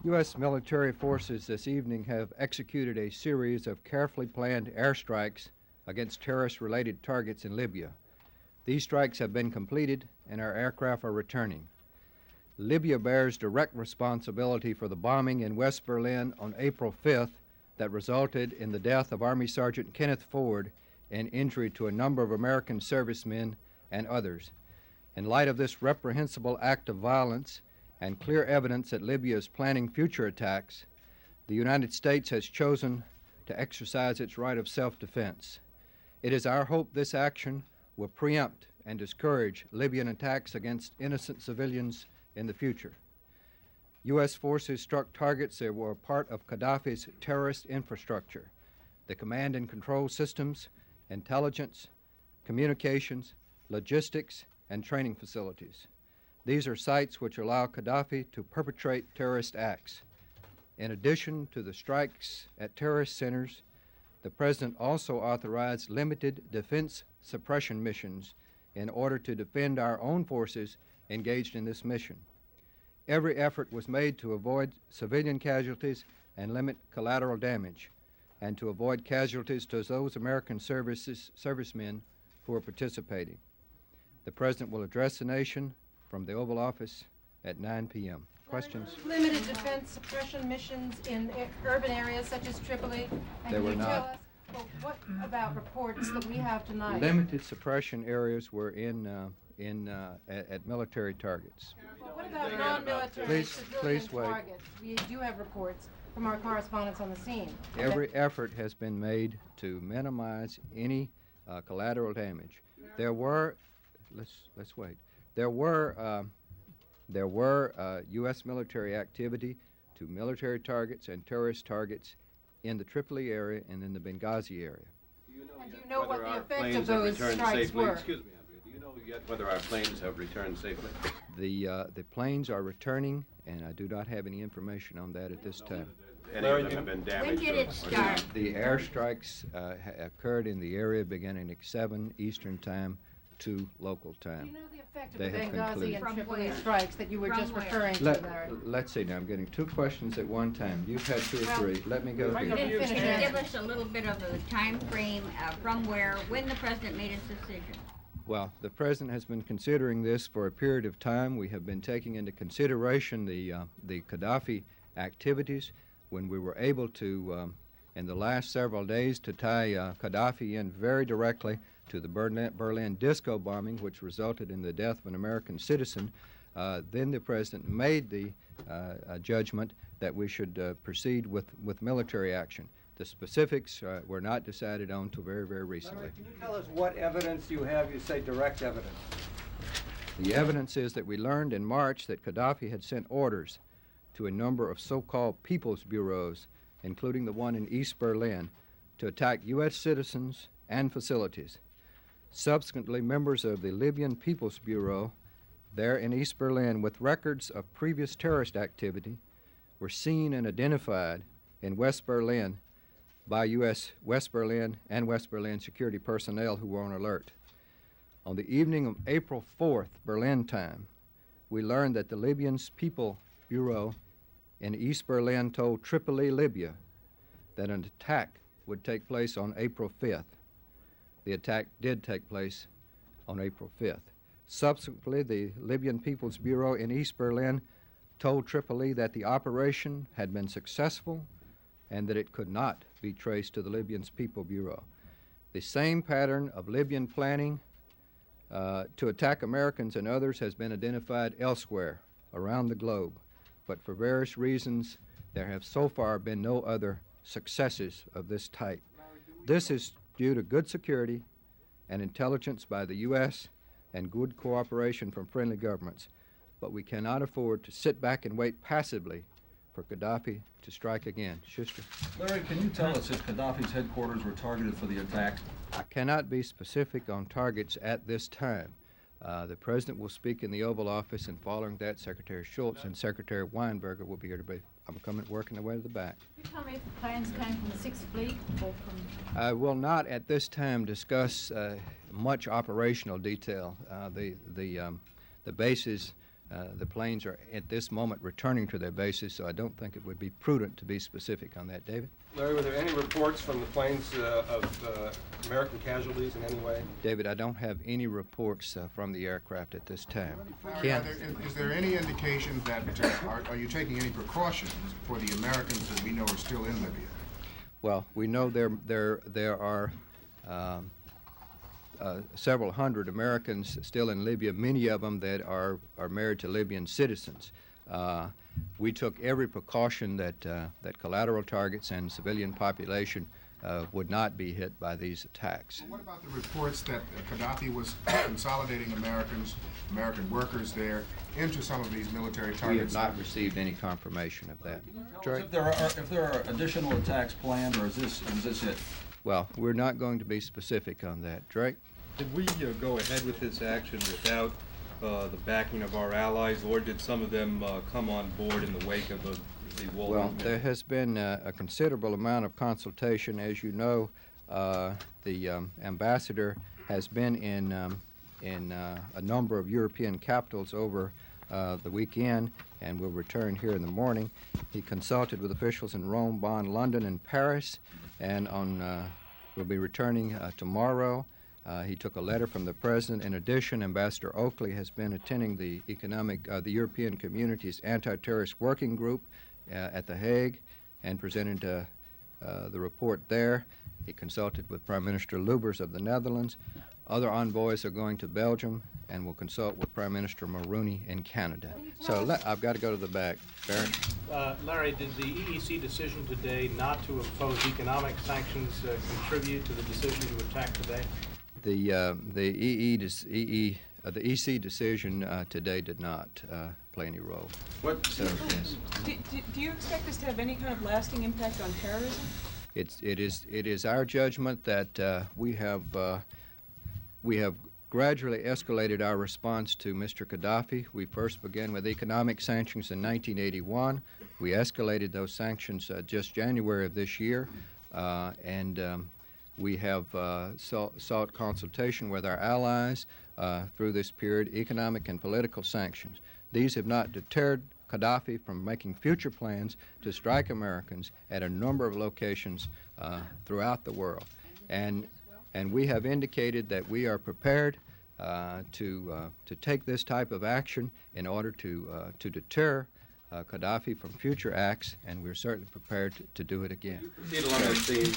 U.S. military forces this evening have executed a series of carefully planned airstrikes against terrorist-related targets in Libya. These strikes have been completed and our aircraft are returning. Libya bears direct responsibility for the bombing in West Berlin on April 5th that resulted in the death of Army Sergeant Kenneth Ford and injury to a number of American servicemen and others. In light of this reprehensible act of violence and clear evidence that Libya is planning future attacks, the United States has chosen to exercise its right of self-defense. It is our hope this action will preempt and discourage Libyan attacks against innocent civilians in the future. U.S. forces struck targets that were part of Gaddafi's terrorist infrastructure, the command and control systems, intelligence, communications, logistics, and training facilities. These are sites which allow Gaddafi to perpetrate terrorist acts. In addition to the strikes at terrorist centers, the President also authorized limited defense suppression missions in order to defend our own forces engaged in this mission. Every effort was made to avoid civilian casualties and limit collateral damage, and to avoid casualties to those American servicemen who are participating. The President will address the nation from the Oval Office at 9 p.m. Questions? Limited defense suppression missions in urban areas such as Tripoli. And They were can you not. tell us, well, what about reports that we have tonight? Limited suppression areas were at military targets. Well, what about non-military Please civilian wait. targets? We do have reports from our correspondents on the scene. Every effort has been made to minimize any collateral damage. There were, let's wait. There were U.S. military activity to military targets and terrorist targets in the Tripoli area and in the Benghazi area. Do you know what the effect of those strikes were? Excuse me, Andrea. Do you know yet whether our planes have returned safely? The planes are returning, and I do not have any information on that at this time. Any of them have been damaged? When did it start? The airstrikes occurred in the area beginning at 7 Eastern Time, 2 local Do time. you know the effect of They the have Benghazi concluded. and From Tripoli where? strikes that you were From just where? referring to there? Let's see now, I'm getting 2 questions at one time. You've had 2 or 3. Let me go You here. didn't finish Can you answering. give us a little bit of a time frame from where, when the President made his decision? Well, the President has been considering this for a period of time. We have been taking into consideration the Gaddafi activities. When we were able to, in the last several days, to tie Gaddafi in very directly to the Berlin disco bombing, which resulted in the death of an American citizen, then the President made the judgment that we should proceed with military action. The specifics were not decided on until very, very recently. Larry, can you tell us what evidence you have? You say direct evidence. The evidence is that we learned in March that Gaddafi had sent orders to a number of so-called people's bureaus, including the one in East Berlin, to attack U.S. citizens and facilities. Subsequently, members of the Libyan People's Bureau there in East Berlin with records of previous terrorist activity were seen and identified in West Berlin by U.S. West Berlin and West Berlin security personnel who were on alert. On the evening of April 4th, Berlin time, we learned that the Libyan's People Bureau in East Berlin told Tripoli, Libya, that an attack would take place on April 5th. The attack did take place on April 5th. Subsequently, the Libyan People's Bureau in East Berlin told Tripoli that the operation had been successful and that it could not be traced to the Libyan's People Bureau. The same pattern of Libyan planning to attack Americans and others has been identified elsewhere around the globe, but for various reasons, there have so far been no other successes of this type. This is due to good security and intelligence by the U.S. and good cooperation from friendly governments, but we cannot afford to sit back and wait passively for Gaddafi to strike again. Schuster? Larry, can you tell us if Gaddafi's headquarters were targeted for the attack? I cannot be specific on targets at this time. The President will speak in the Oval Office, and following that, Secretary Schultz and Secretary Weinberger will be here to be. I'm coming, working their way to the back. Can you tell me if the planes came from the 6th Fleet or from... I will not at this time discuss much operational detail. The bases The planes are at this moment returning to their bases, so I don't think it would be prudent to be specific on that. David? Larry, were there any reports from the planes of American casualties in any way? David, I don't have any reports from the aircraft at this time. Larry, is there any indication that, are you taking any precautions for the Americans that we know are still in Libya? Well, we know there are several hundred Americans still in Libya, many of them that are married to Libyan citizens. We took every precaution that collateral targets and civilian population would not be hit by these attacks. Well, what about the reports that Gaddafi was consolidating American workers there into some of these military targets? We have not received any confirmation of that. If there are additional attacks planned, or is this it? Well, we're not going to be specific on that. Drake? Did we go ahead with this action without the backing of our allies, or did some of them come on board in the wake of the war? Well, there has been a considerable amount of consultation. As you know, the ambassador has been in a number of European capitals over the weekend and will return here in the morning. He consulted with officials in Rome, Bonn, London, and Paris, and will be returning tomorrow. He took a letter from the president. In addition, Ambassador Oakley has been attending the European Community's Anti-Terrorist Working Group at The Hague and presented the report there. He consulted with Prime Minister Lubbers of the Netherlands. Other envoys are going to Belgium and will consult with Prime Minister Mulroney in Canada. So I've got to go to the back. Barry? Larry, did the EEC decision today not to impose economic sanctions contribute to the decision to attack today? The EC decision today did not play any role. What? So, yes. Do you expect this to have any kind of lasting impact on terrorism? It is our judgment that we have gradually escalated our response to Mr. Gaddafi. We first began with economic sanctions in 1981. We escalated those sanctions just January of this year, and we have sought consultation with our allies through this period, economic and political sanctions. These have not deterred Gaddafi from making future plans to strike Americans at a number of locations throughout the world. And we have indicated that we are prepared to take this type of action in order to deter Gaddafi from future acts, and we're certainly prepared to do it again. Proceed along this theme.